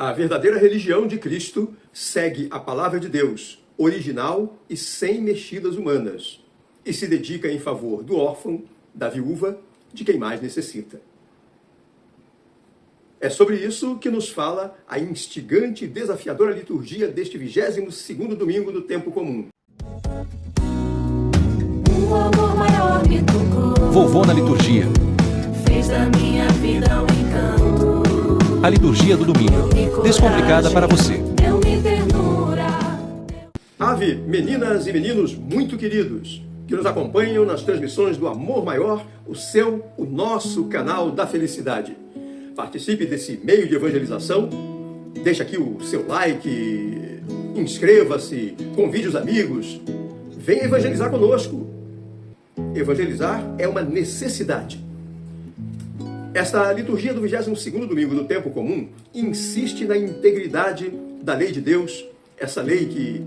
A verdadeira religião de Cristo segue a palavra de Deus, original e sem mexidas humanas, e se dedica em favor do órfão, da viúva, de quem mais necessita. É sobre isso que nos fala a instigante e desafiadora liturgia deste 22º domingo do tempo comum. O amor maior me tocou. Vovô na liturgia. Fez da minha vida um encanto. A liturgia do domingo, descomplicada para você. Deu-me ternura. Ave, meninas e meninos muito queridos, que nos acompanham nas transmissões do Amor Maior, o nosso canal da felicidade. Participe desse meio de evangelização, deixe aqui o seu like, inscreva-se, convide os amigos, venha evangelizar conosco. Evangelizar é uma necessidade. Esta liturgia do 22º domingo do tempo comum insiste na integridade da lei de Deus, essa lei que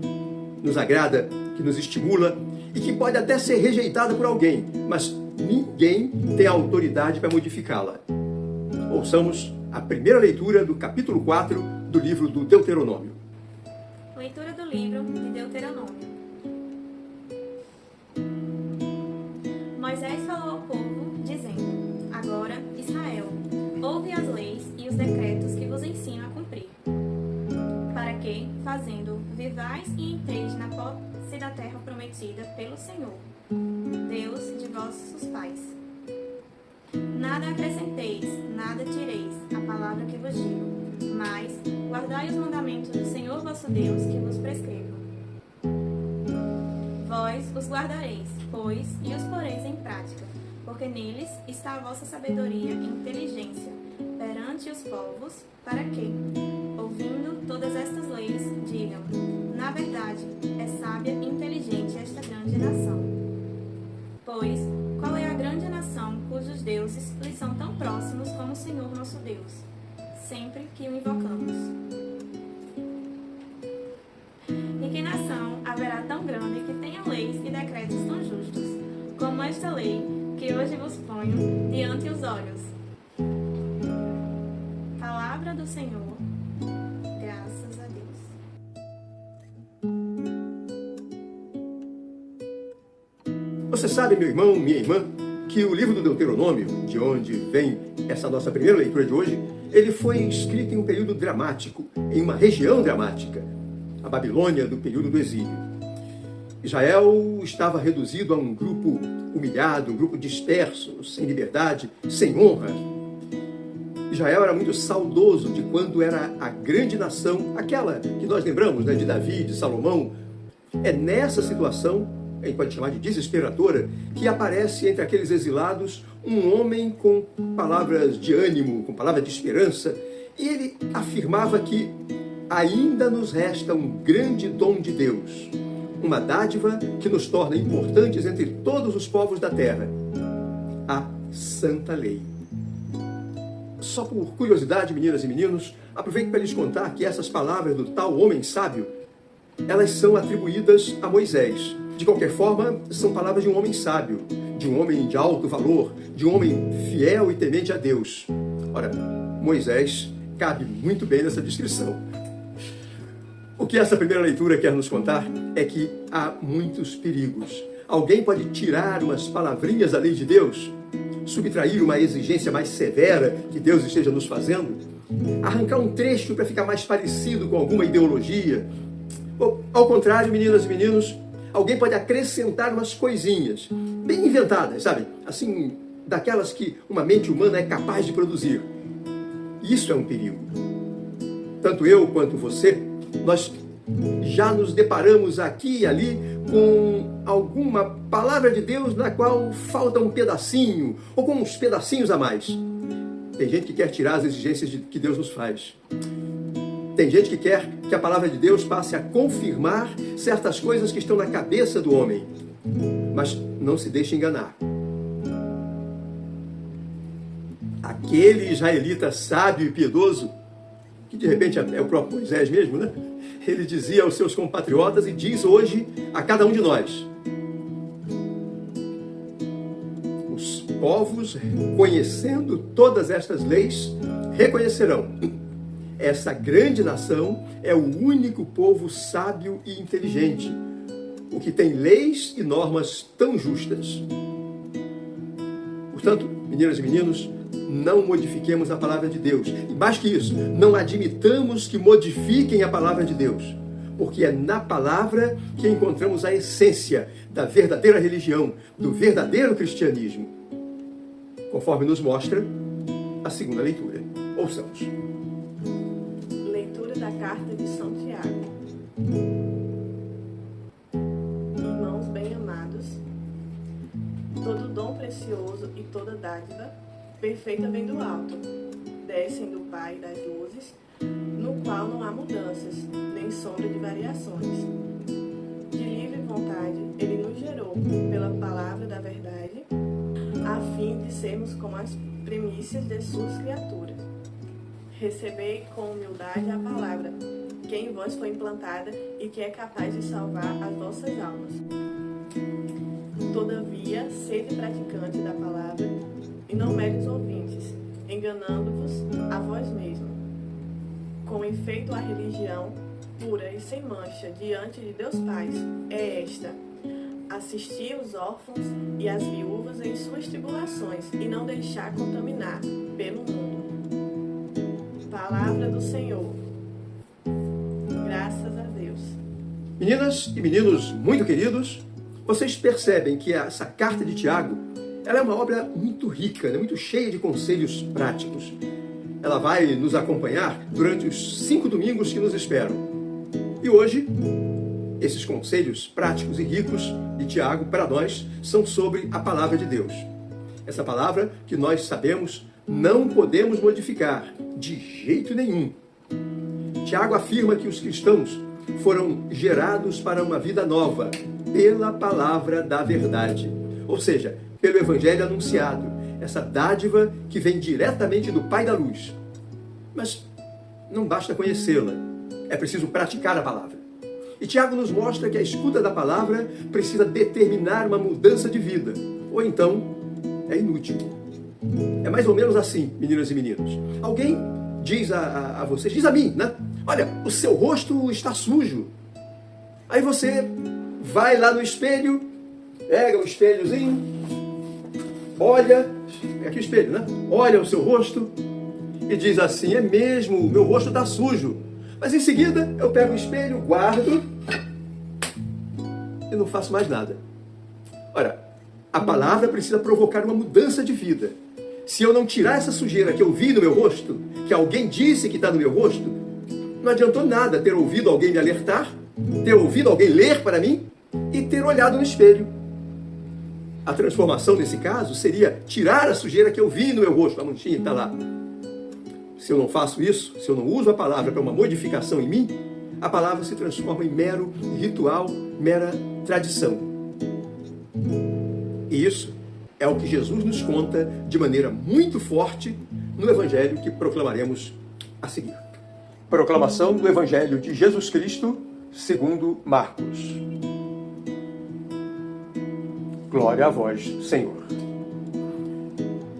nos agrada, que nos estimula e que pode até ser rejeitada por alguém, mas ninguém tem autoridade para modificá-la. Ouçamos a primeira leitura do capítulo 4 do livro do Deuteronômio. Leitura do livro de Deuteronômio. Moisés falou ao povo, dizendo: Agora, Israel, ouve as leis e os decretos que vos ensino a cumprir, para que, fazendo, vivais e entreis na posse da terra prometida pelo Senhor, Deus de vossos pais. Nada acrescenteis, nada tireis a palavra que vos digo, mas guardai os mandamentos do Senhor vosso Deus que vos prescrevo. Vós os guardareis, pois, e os poreis em prática, porque neles está a vossa sabedoria e inteligência perante os povos, para que, ouvindo todas estas leis, digam: na verdade, é sábia e inteligente esta grande nação. Pois, qual é a grande nação cujos deuses lhes são tão próximos como o Senhor nosso Deus, sempre que o invocamos? E que nação haverá tão grande que tenha leis e decretos tão justos, como esta lei que hoje vos ponho diante os olhos? Palavra do Senhor, graças a Deus. Você sabe, meu irmão, minha irmã, que o livro do Deuteronômio, de onde vem essa nossa primeira leitura de hoje, ele foi escrito em um período dramático, em uma região dramática, a Babilônia do período do exílio. Israel estava reduzido a um grupo humilhado, um grupo disperso, sem liberdade, sem honra. Israel era muito saudoso de quando era a grande nação, aquela que nós lembramos, né, de Davi, de Salomão. É nessa situação, a gente pode chamar de desesperadora, que aparece entre aqueles exilados um homem com palavras de ânimo, com palavras de esperança, e ele afirmava que ainda nos resta um grande dom de Deus, uma dádiva que nos torna importantes entre todos os povos da terra, a Santa Lei. Só por curiosidade, meninas e meninos, aproveito para lhes contar que essas palavras do tal homem sábio, elas são atribuídas a Moisés. De qualquer forma, são palavras de um homem sábio, de um homem de alto valor, de um homem fiel e temente a Deus. Ora, Moisés cabe muito bem nessa descrição. O que essa primeira leitura quer nos contar é que há muitos perigos. Alguém pode tirar umas palavrinhas da lei de Deus, subtrair uma exigência mais severa que Deus esteja nos fazendo, arrancar um trecho para ficar mais parecido com alguma ideologia. Ou, ao contrário, meninas e meninos, alguém pode acrescentar umas coisinhas, bem inventadas, sabe? Assim, daquelas que uma mente humana é capaz de produzir. Isso é um perigo. Tanto eu quanto você, nós já nos deparamos aqui e ali com alguma palavra de Deus na qual falta um pedacinho, ou com uns pedacinhos a mais. Tem gente que quer tirar as exigências que Deus nos faz. Tem gente que quer que a palavra de Deus passe a confirmar certas coisas que estão na cabeça do homem. Mas não se deixe enganar. Aquele israelita sábio e piedoso, que de repente é o próprio Moisés mesmo, né? Ele dizia aos seus compatriotas e diz hoje a cada um de nós: os povos, conhecendo todas estas leis, reconhecerão essa grande nação é o único povo sábio e inteligente, o que tem leis e normas tão justas. Portanto, meninas e meninos, não modifiquemos a palavra de Deus. E mais que isso, não admitamos que modifiquem a palavra de Deus, porque é na palavra que encontramos a essência da verdadeira religião, do verdadeiro cristianismo, conforme nos mostra a segunda leitura. Ouçamos. Leitura da Carta de São Tiago. Irmãos bem-amados, todo dom precioso e toda dádiva perfeita vem do alto, descem do Pai das luzes, no qual não há mudanças, nem sombra de variações. De livre vontade, Ele nos gerou pela palavra da verdade, a fim de sermos como as primícias de suas criaturas. Recebei com humildade a palavra, que em vós foi implantada e que é capaz de salvar as vossas almas. Todavia, sede praticante da palavra, e não meros ouvintes, enganando-vos a vós mesmos. Com efeito, a religião, pura e sem mancha diante de Deus Pai, é esta: assistir os órfãos e as viúvas em suas tribulações e não deixar contaminar pelo mundo. Palavra do Senhor. Graças a Deus. Meninas e meninos muito queridos, vocês percebem que essa carta de Tiago, ela é uma obra muito rica, muito cheia de conselhos práticos. Ela vai nos acompanhar durante os 5 domingos que nos esperam. E hoje, esses conselhos práticos e ricos de Tiago, para nós, são sobre a palavra de Deus. Essa palavra que nós sabemos não podemos modificar de jeito nenhum. Tiago afirma que os cristãos foram gerados para uma vida nova pela palavra da verdade. Ou seja, pelo evangelho anunciado, essa dádiva que vem diretamente do Pai da Luz. Mas não basta conhecê-la, é preciso praticar a palavra. E Tiago nos mostra que a escuta da palavra precisa determinar uma mudança de vida, ou então é inútil. É mais ou menos assim, meninas e meninos. Alguém diz a vocês, diz a mim, né? Olha, o seu rosto está sujo. Aí você vai lá no espelho, pega o espelhozinho, olha, é aqui o espelho, né? Olha o seu rosto e diz assim, é mesmo, o meu rosto está sujo. Mas em seguida eu pego o espelho, guardo e não faço mais nada. Ora, a palavra precisa provocar uma mudança de vida. Se eu não tirar essa sujeira que eu vi no meu rosto, que alguém disse que está no meu rosto, não adiantou nada ter ouvido alguém me alertar, ter ouvido alguém ler para mim e ter olhado no espelho. A transformação nesse caso seria tirar a sujeira que eu vi no meu rosto, a manchinha que está lá. Se eu não faço isso, se eu não uso a palavra para uma modificação em mim, a palavra se transforma em mero ritual, mera tradição. E isso é o que Jesus nos conta de maneira muito forte no Evangelho que proclamaremos a seguir. Proclamação do Evangelho de Jesus Cristo segundo Marcos. Glória a vós, Senhor.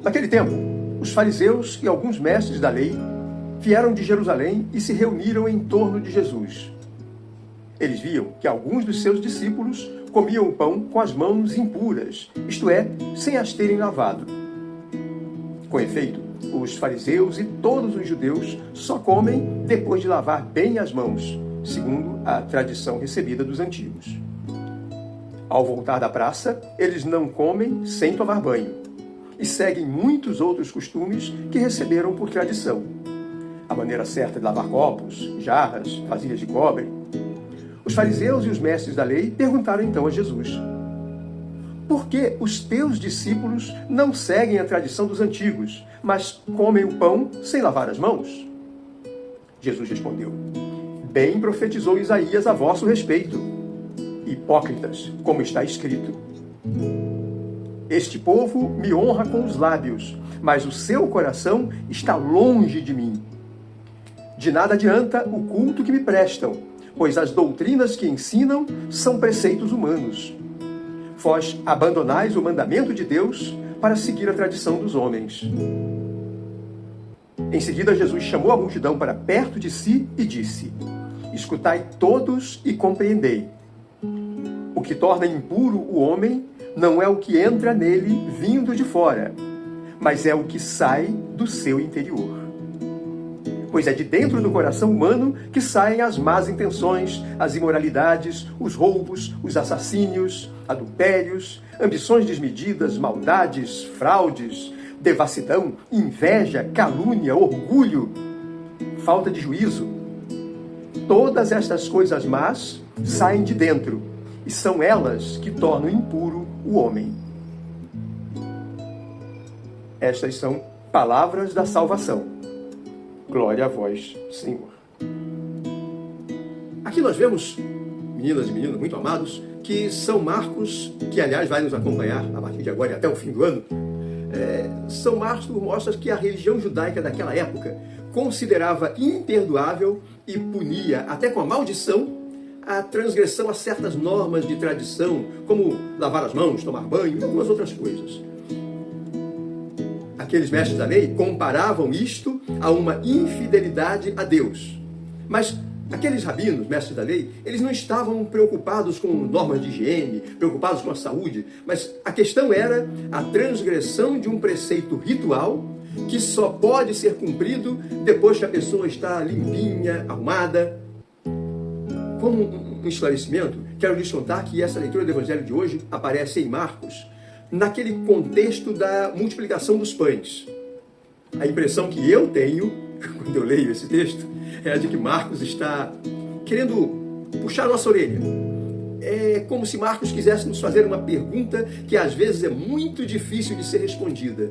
Naquele tempo, os fariseus e alguns mestres da lei vieram de Jerusalém e se reuniram em torno de Jesus. Eles viam que alguns dos seus discípulos comiam o pão com as mãos impuras, isto é, sem as terem lavado. Com efeito, os fariseus e todos os judeus só comem depois de lavar bem as mãos, segundo a tradição recebida dos antigos. Ao voltar da praça, eles não comem sem tomar banho e seguem muitos outros costumes que receberam por tradição. A maneira certa de lavar copos, jarras, vasilhas de cobre. Os fariseus e os mestres da lei perguntaram então a Jesus: por que os teus discípulos não seguem a tradição dos antigos, mas comem o pão sem lavar as mãos? Jesus respondeu: bem profetizou Isaías a vosso respeito. Hipócritas, como está escrito: este povo me honra com os lábios, mas o seu coração está longe de mim. De nada adianta o culto que me prestam, pois as doutrinas que ensinam são preceitos humanos. Vós abandonais o mandamento de Deus para seguir a tradição dos homens. Em seguida, Jesus chamou a multidão para perto de si e disse: escutai todos e compreendei. O que torna impuro o homem não é o que entra nele vindo de fora, mas é o que sai do seu interior. Pois é de dentro do coração humano que saem as más intenções, as imoralidades, os roubos, os assassínios, adultérios, ambições desmedidas, maldades, fraudes, devassidão, inveja, calúnia, orgulho, falta de juízo. Todas estas coisas más saem de dentro e são elas que tornam impuro o homem. Estas são palavras da salvação. Glória a vós, Senhor. Aqui nós vemos, meninas e meninos muito amados, que São Marcos, que aliás vai nos acompanhar a partir de agora e até o fim do ano, São Marcos mostra que a religião judaica daquela época considerava imperdoável e punia, até com a maldição, a transgressão a certas normas de tradição, como lavar as mãos, tomar banho e algumas outras coisas. Aqueles mestres da lei comparavam isto a uma infidelidade a Deus. Mas aqueles rabinos, mestres da lei, eles não estavam preocupados com normas de higiene, preocupados com a saúde, mas a questão era a transgressão de um preceito ritual que só pode ser cumprido depois que a pessoa está limpinha, arrumada. Como um esclarecimento, quero lhes contar que essa leitura do Evangelho de hoje aparece em Marcos, naquele contexto da multiplicação dos pães. A impressão que eu tenho, quando eu leio esse texto, é a de que Marcos está querendo puxar a nossa orelha. É como se Marcos quisesse nos fazer uma pergunta que às vezes é muito difícil de ser respondida.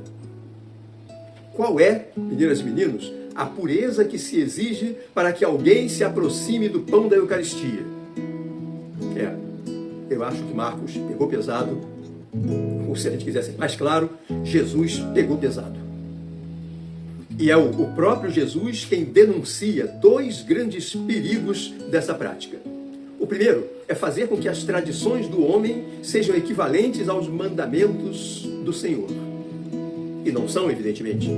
Qual é, meninas e meninos, a pureza que se exige para que alguém se aproxime do pão da Eucaristia? Eu acho que Marcos pegou pesado, ou se a gente quiser ser mais claro, Jesus pegou pesado. E é o próprio Jesus quem denuncia dois grandes perigos dessa prática. O primeiro é fazer com que as tradições do homem sejam equivalentes aos mandamentos do Senhor. E não são, evidentemente.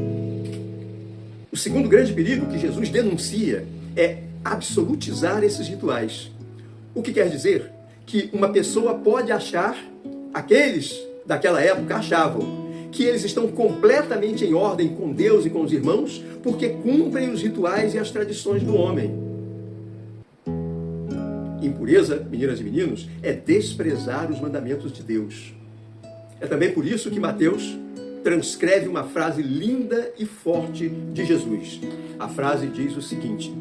O segundo grande perigo que Jesus denuncia é absolutizar esses rituais. O que quer dizer que uma pessoa pode achar, aqueles daquela época achavam, que eles estão completamente em ordem com Deus e com os irmãos, porque cumprem os rituais e as tradições do homem. Impureza, meninas e meninos, é desprezar os mandamentos de Deus. É também por isso que Mateus transcreve uma frase linda e forte de Jesus. A frase diz o seguinte: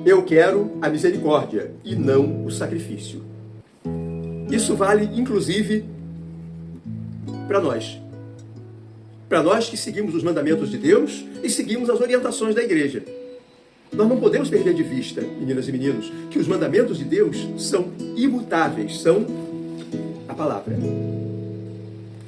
eu quero a misericórdia e não o sacrifício. Isso vale, inclusive, para nós. Para nós que seguimos os mandamentos de Deus e seguimos as orientações da igreja. Nós não podemos perder de vista, meninas e meninos, que os mandamentos de Deus são imutáveis, são a palavra.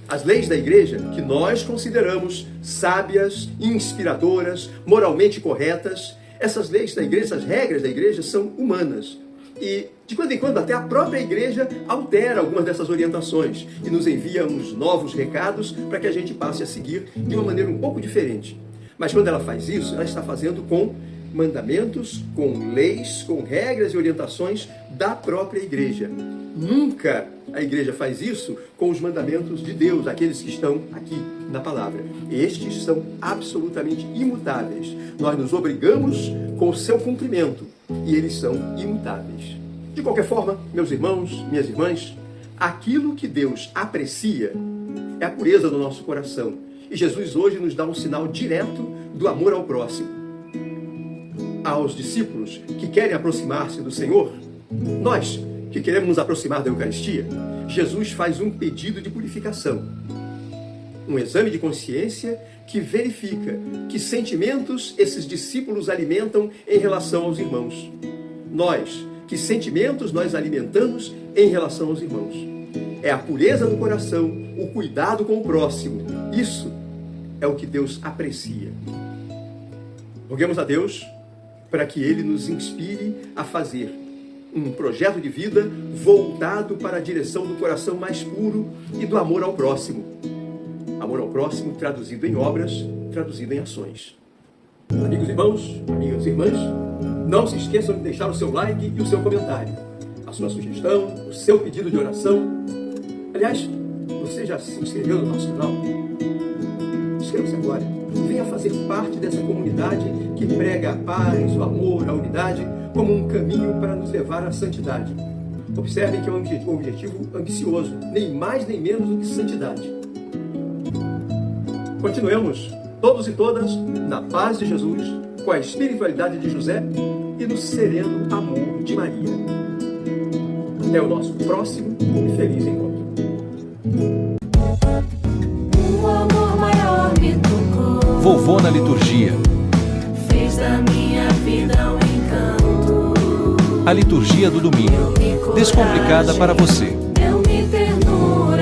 As leis da igreja, que nós consideramos sábias, inspiradoras, moralmente corretas, essas leis da igreja, essas regras da igreja são humanas. E, de quando em quando, até a própria igreja altera algumas dessas orientações e nos envia uns novos recados para que a gente passe a seguir de uma maneira um pouco diferente. Mas quando ela faz isso, ela está fazendo com mandamentos, com leis, com regras e orientações da própria igreja. Nunca a igreja faz isso com os mandamentos de Deus, aqueles que estão aqui na palavra. Estes são absolutamente imutáveis. Nós nos obrigamos com o seu cumprimento e eles são imutáveis. De qualquer forma, meus irmãos, minhas irmãs, aquilo que Deus aprecia é a pureza do nosso coração. E Jesus hoje nos dá um sinal direto do amor ao próximo. Aos discípulos que querem aproximar-se do Senhor, nós que queremos nos aproximar da Eucaristia, Jesus faz um pedido de purificação. Um exame de consciência que verifica que sentimentos esses discípulos alimentam em relação aos irmãos. Nós, que sentimentos nós alimentamos em relação aos irmãos. É a pureza do coração, o cuidado com o próximo. Isso é o que Deus aprecia. Roguemos a Deus para que Ele nos inspire a fazer um projeto de vida voltado para a direção do coração mais puro e do amor ao próximo. Amor ao próximo traduzido em obras traduzido em ações. Amigos irmãos, amigas irmãs, não se esqueçam de deixar o seu like e o seu comentário, a sua sugestão, o seu pedido de oração. Aliás, você já se inscreveu no nosso canal? Inscreva-se agora. Venha fazer parte dessa comunidade que prega a paz, o amor, a unidade como um caminho para nos levar à santidade. Observem que é um objetivo ambicioso, nem mais nem menos do que santidade. Continuemos, todos e todas, na paz de Jesus, com a espiritualidade de José e no sereno amor de Maria. Até o nosso próximo e feliz encontro. O amor maior me tocou, Vovô na liturgia. fez da minha vida um encanto. A liturgia do domingo. Descomplicada para você.